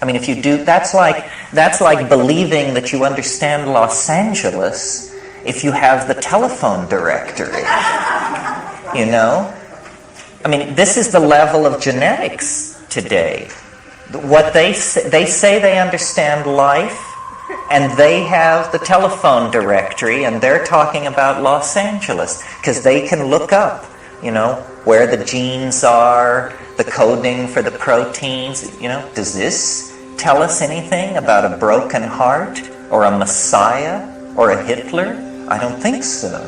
I mean, if you do, that's like believing that you understand Los Angeles if you have the telephone directory. You know? I mean, this is the level of genetics today. What they say they understand life, and they have the telephone directory, and they're talking about Los Angeles because they can look up, you know, where the genes are, the coding for the proteins. You know, does this tell us anything about a broken heart or a Messiah or a Hitler? I don't think so.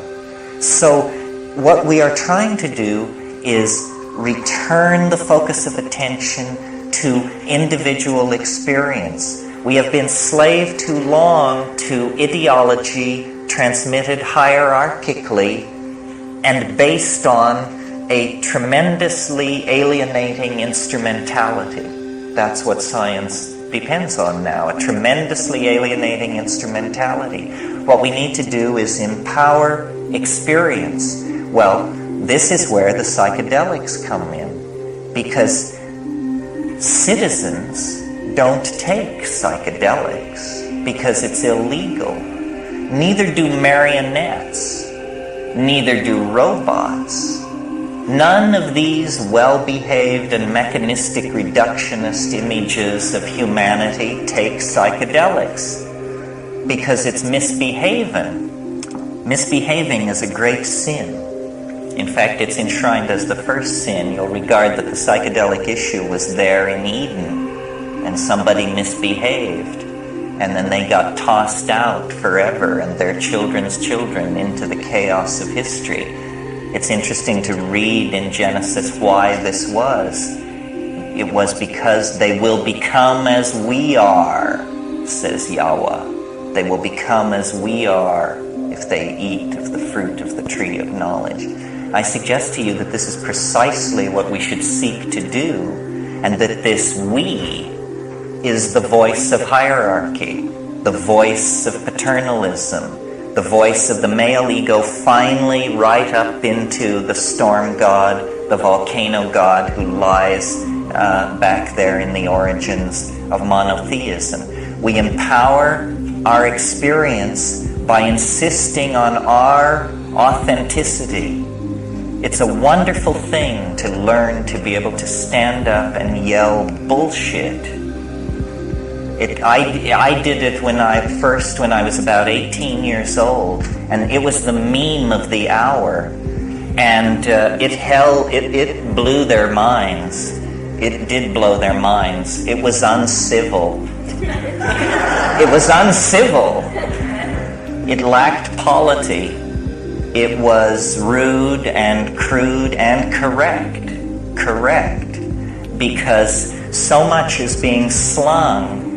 So what we are trying to do is return the focus of attention to individual experience. We have been slave too long to ideology transmitted hierarchically and based on a tremendously alienating instrumentality. That's what science depends on now, a tremendously alienating instrumentality. What we need to do is empower experience. Well, this is where the psychedelics come in, because citizens don't take psychedelics because it's illegal. Neither do marionettes. Neither do robots. None of these well-behaved and mechanistic reductionist images of humanity take psychedelics because it's misbehaving. Misbehaving is a great sin. In fact, it's enshrined as the first sin. You'll regard that the psychedelic issue was there in Eden, and somebody misbehaved, and then they got tossed out forever, and their children's children into the chaos of history. It's interesting to read in Genesis why this was. It was because they will become as we are, says Yahweh. They will become as we are if they eat of the fruit of the tree of knowledge. I suggest to you that this is precisely what we should seek to do, and that this we is the voice of hierarchy, the voice of paternalism, the voice of the male ego finally right up into the storm god, the volcano god who lies back there in the origins of monotheism. We empower our experience by insisting on our authenticity. It's a wonderful thing to learn to be able to stand up and yell bullshit. I did it when I was about 18 years old, and it was the meme of the hour, and it blew their minds. It did blow their minds. It was uncivil. It was uncivil. It lacked polity. It was rude and crude and correct, because so much is being slung,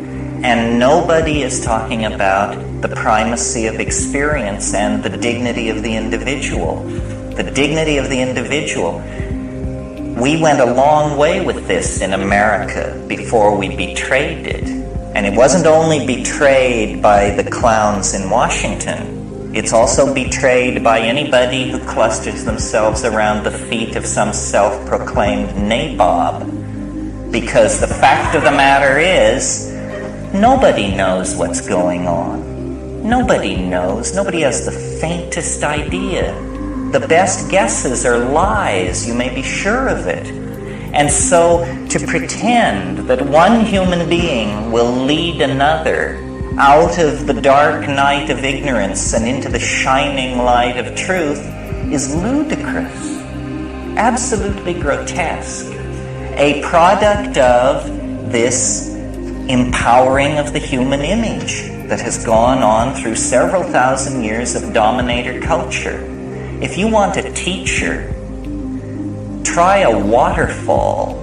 and nobody is talking about the primacy of experience and the dignity of the individual. The dignity of the individual. We went a long way with this in America before we betrayed it. And it wasn't only betrayed by the clowns in Washington. It's also betrayed by anybody who clusters themselves around the feet of some self-proclaimed nabob. Because the fact of the matter is, nobody knows what's going on. Nobody knows. Nobody has the faintest idea. The best guesses are lies. You may be sure of it. And so to pretend that one human being will lead another out of the dark night of ignorance and into the shining light of truth is ludicrous, absolutely grotesque, a product of this empowering of the human image that has gone on through several thousand years of dominator culture. If you want a teacher, try a waterfall,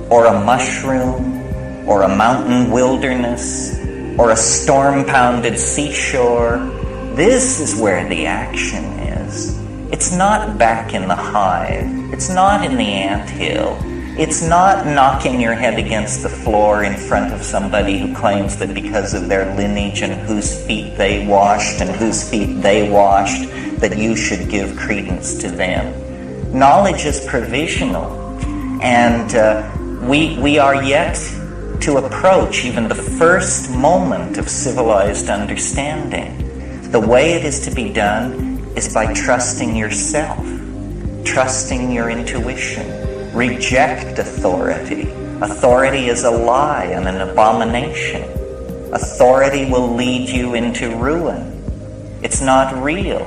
or a mushroom, or a mountain wilderness, or a storm-pounded seashore. This is where the action is. It's not back in the hive. It's not in the anthill. It's not knocking your head against the floor in front of somebody who claims that because of their lineage and whose feet they washed and whose feet they washed, that you should give credence to them. Knowledge is provisional, and we are yet to approach even the first moment of civilized understanding. The way it is to be done is by trusting yourself, trusting your intuition. Reject authority. Authority is a lie and an abomination. Authority will lead you into ruin. It's not real.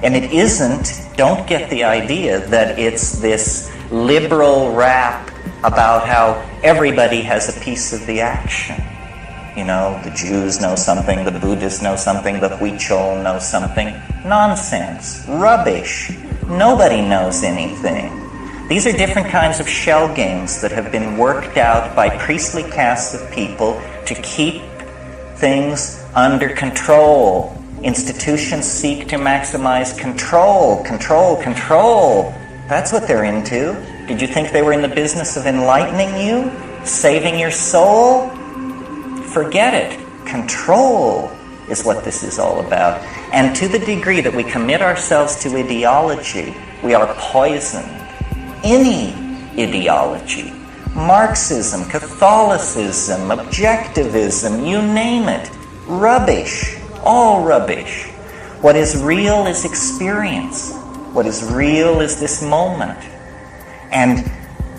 And it isn't, don't get the idea that it's this liberal rap about how everybody has a piece of the action. You know, the Jews know something, the Buddhists know something, the Huichol know something. Nonsense. Rubbish. Nobody knows anything. These are different kinds of shell games that have been worked out by priestly castes of people to keep things under control. Institutions seek to maximize control, control, control. That's what they're into. Did you think they were in the business of enlightening you? Saving your soul? Forget it. Control is what this is all about. And to the degree that we commit ourselves to ideology, we are poisoned. Any ideology, Marxism, Catholicism, objectivism, you name it, rubbish, all rubbish. What is real is experience. What is real is this moment. And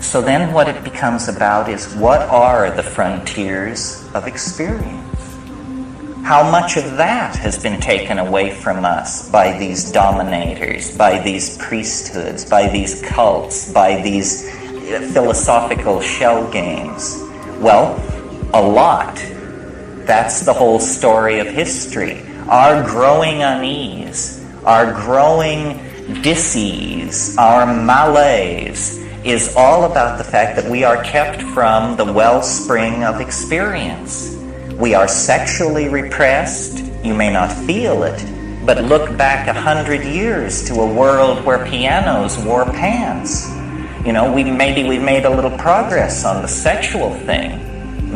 so then what it becomes about is, what are the frontiers of experience? How much of that has been taken away from us by these dominators, by these priesthoods, by these cults, by these philosophical shell games? Well, a lot. That's the whole story of history. Our growing unease, our growing dis-ease, our malaise is all about the fact that we are kept from the wellspring of experience. We are sexually repressed. You may not feel it, but look back 100 years to a world where pianos wore pants. You know, maybe we've made a little progress on the sexual thing.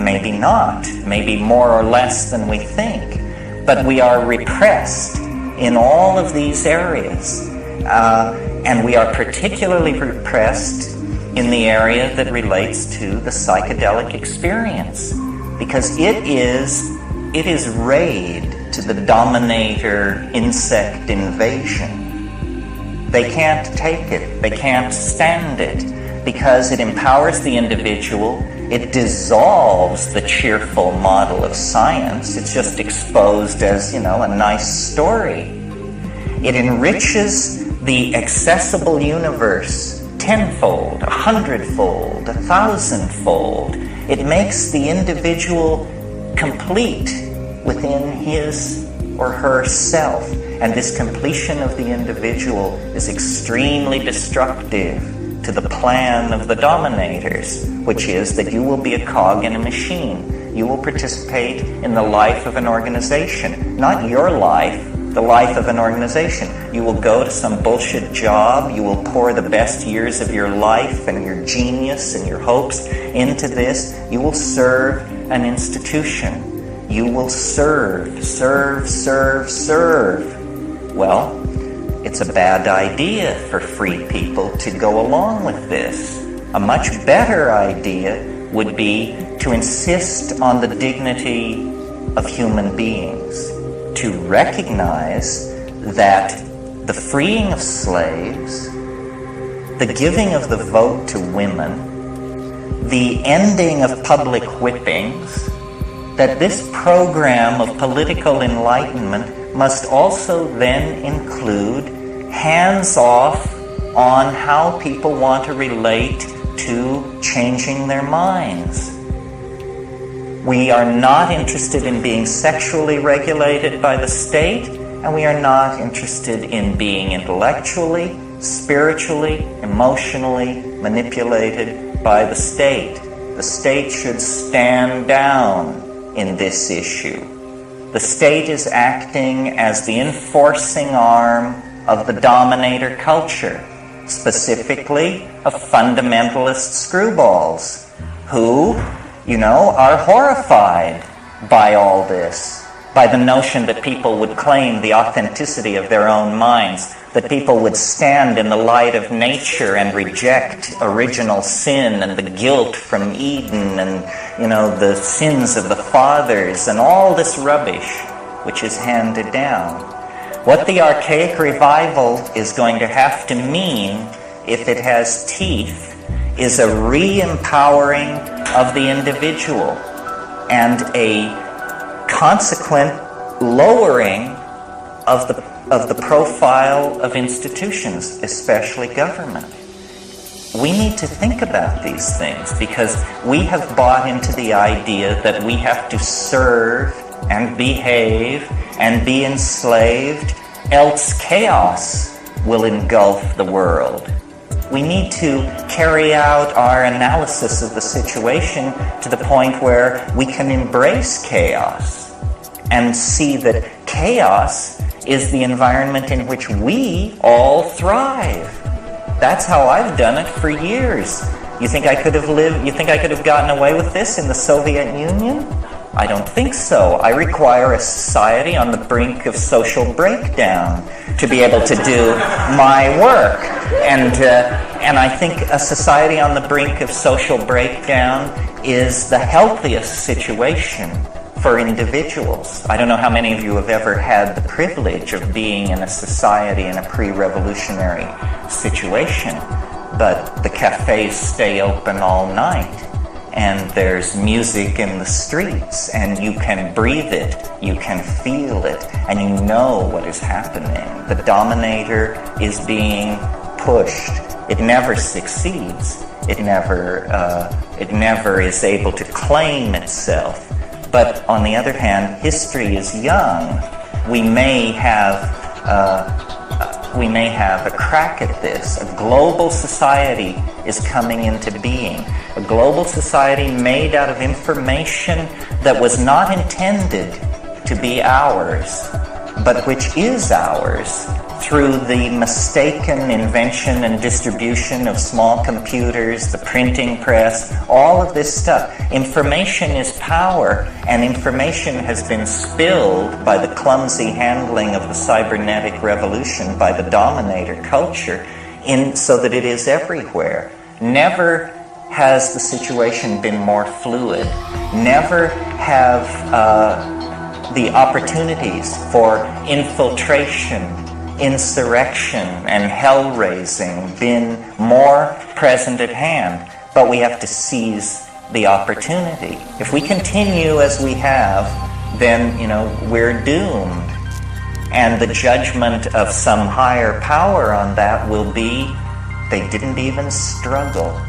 Maybe not. Maybe more or less than we think. But we are repressed in all of these areas. And we are particularly repressed in the area that relates to the psychedelic experience. Because it is raid to the dominator insect invasion. They can't take it. They can't stand it. Because it empowers the individual. It dissolves the cheerful model of science. It's just exposed as, a nice story. It enriches the accessible universe tenfold, 100-fold, 1,000-fold. It makes the individual complete within his or her self. And this completion of the individual is extremely destructive to the plan of the dominators, which is that you will be a cog in a machine. You will participate in the life of an organization. Not your life, the life of an organization. You will go to some bullshit job. You will pour the best years of your life and your genius and your hopes into this. You will serve an institution. You will serve, serve, serve, serve. Well, it's a bad idea for free people to go along with this. A much better idea would be to insist on the dignity of human beings, to recognize that the freeing of slaves, the giving of the vote to women, the ending of public whippings, that this program of political enlightenment must also then include hands-off on how people want to relate to changing their minds. We are not interested in being sexually regulated by the state, and we are not interested in being intellectually, spiritually, emotionally manipulated by the state. The state should stand down in this issue. The state is acting as the enforcing arm of the dominator culture, specifically of fundamentalist screwballs, who, are horrified by all this. by the notion that people would claim the authenticity of their own minds, that people would stand in the light of nature and reject original sin and the guilt from Eden and, the sins of the fathers and all this rubbish which is handed down. What the archaic revival is going to have to mean, if it has teeth, is a re-empowering of the individual and a consequent lowering of the profile of institutions, especially government. We need to think about these things because we have bought into the idea that we have to serve and behave and be enslaved, else chaos will engulf the world. We need to carry out our analysis of the situation to the point where we can embrace chaos and see that chaos is the environment in which we all thrive. That's how I've done it for years. You think I could have gotten away with this in the Soviet Union? I don't think so. I require a society on the brink of social breakdown to be able to do my work. And I think a society on the brink of social breakdown is the healthiest situation for individuals. I don't know how many of you have ever had the privilege of being in a society in a pre-revolutionary situation, but the cafes stay open all night. And there's music in the streets, and you can breathe it, you can feel it, and you know what is happening. The dominator is being pushed. It never succeeds. It never is able to claim itself. But on the other hand, history is young. We may have a crack at this. A global society is coming into being. A global society made out of information that was not intended to be ours, but which is ours through the mistaken invention and distribution of small computers, the printing press, all of this stuff. Information is power, and information has been spilled by the clumsy handling of the cybernetic revolution by the dominator culture so that it is everywhere. Never has the situation been more fluid. Never have the opportunities for infiltration, insurrection, and hell-raising been more present at hand. But we have to seize the opportunity. If we continue as we have, then, we're doomed. And the judgment of some higher power on that will be, they didn't even struggle.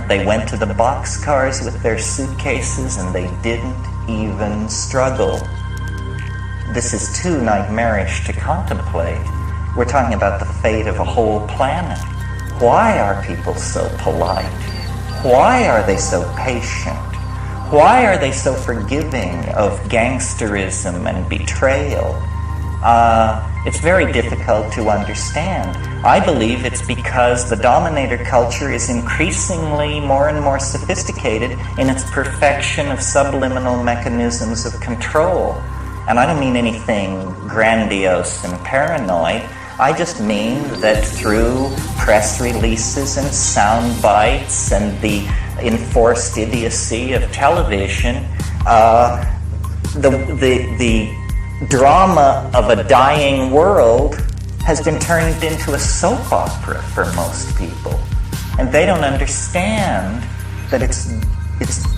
They went to the boxcars with their suitcases and they didn't even struggle. This is too nightmarish to contemplate. We're talking about the fate of a whole planet. Why are people so polite? Why are they so patient? Why are they so forgiving of gangsterism and betrayal? It's very difficult to understand. I believe it's because the dominator culture is increasingly more and more sophisticated in its perfection of subliminal mechanisms of control. And I don't mean anything grandiose and paranoid. I just mean that through press releases and sound bites and the enforced idiocy of television, the drama of a dying world has been turned into a soap opera for most people. And they don't understand that it's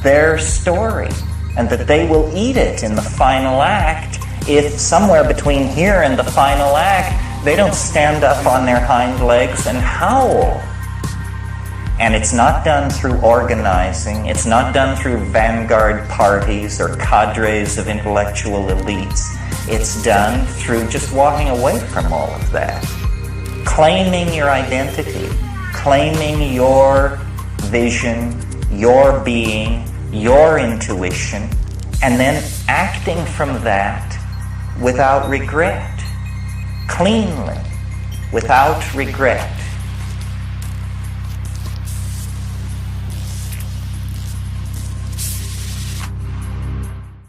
their story and that they will eat it in the final act if somewhere between here and the final act they don't stand up on their hind legs and howl. And it's not done through organizing. It's not done through vanguard parties or cadres of intellectual elites. It's done through just walking away from all of that. Claiming your identity, claiming your vision, your being, your intuition, and then acting from that without regret, cleanly, without regret.